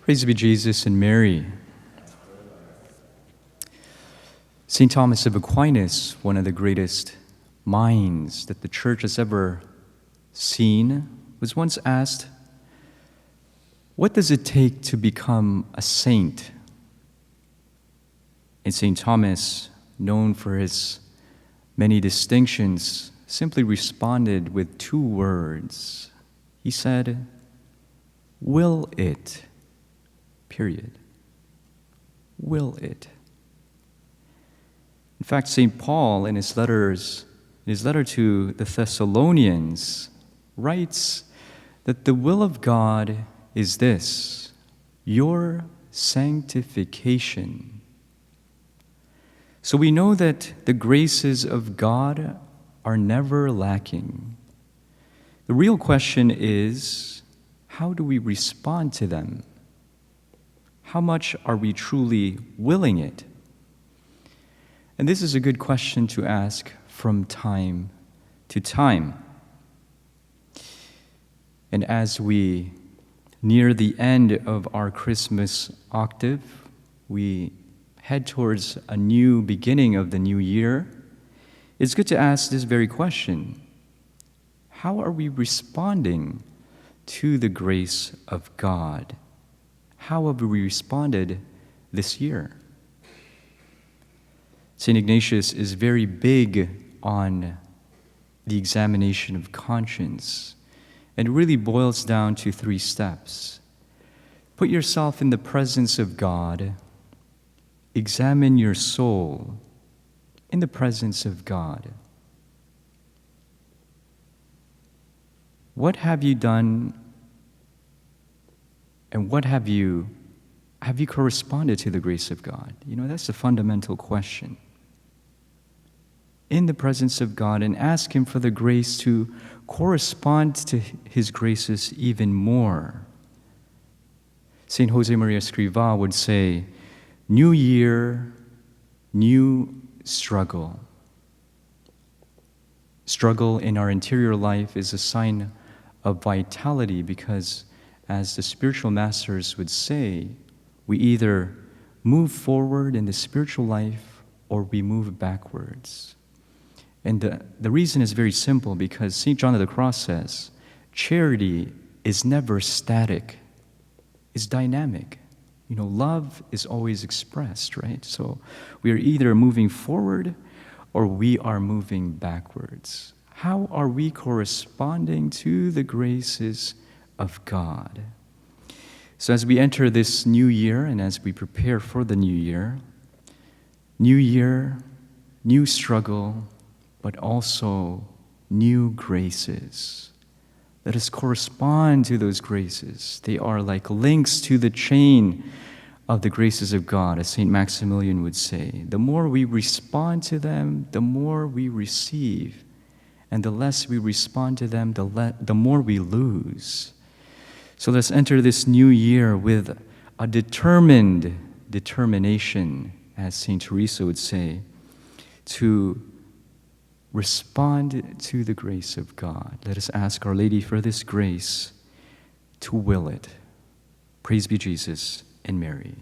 Praise be Jesus and Mary. St. Thomas of Aquinas, one of the greatest minds that the church has ever seen, was once asked, what does it take to become a saint? And St. Thomas, known for his many distinctions, simply responded with 2 words. He said, will it, period. Will it. In fact, St. Paul, in his letter to the Thessalonians, writes that the will of God is this, your sanctification. So we know that the graces of God are never lacking. The real question is, how do we respond to them? How much are we truly willing it? And this is a good question to ask from time to time. And as we near the end of our Christmas octave, we head towards a new beginning of the new year, it's good to ask this very question. How are we responding to the grace of God? How have we responded this year? St. Ignatius is very big on the examination of conscience, and it really boils down to 3 steps. Put yourself in the presence of God. Examine your soul in the presence of God. What have you done, and what have you corresponded to the grace of God? That's a fundamental question. In the presence of God, and ask Him for the grace to correspond to His graces even more. St. Josemaria Escrivá would say, new year, new struggle. Struggle in our interior life is a sign of vitality because, as the spiritual masters would say, we either move forward in the spiritual life or we move backwards. And the reason is very simple, because St. John of the Cross says, charity is never static, it's dynamic. Love is always expressed, right? So we are either moving forward or we are moving backwards. How are we corresponding to the graces of God? So as we enter this new year and as we prepare for the new year, new struggle, but also new graces. Let us correspond to those graces. They are like links to the chain of the graces of God, as St. Maximilian would say. The more we respond to them, the more we receive. And the less we respond to them, the more we lose. So let's enter this new year with a determination, as St. Teresa would say, to respond to the grace of God. Let us ask Our Lady for this grace to will it. Praise be Jesus and Mary.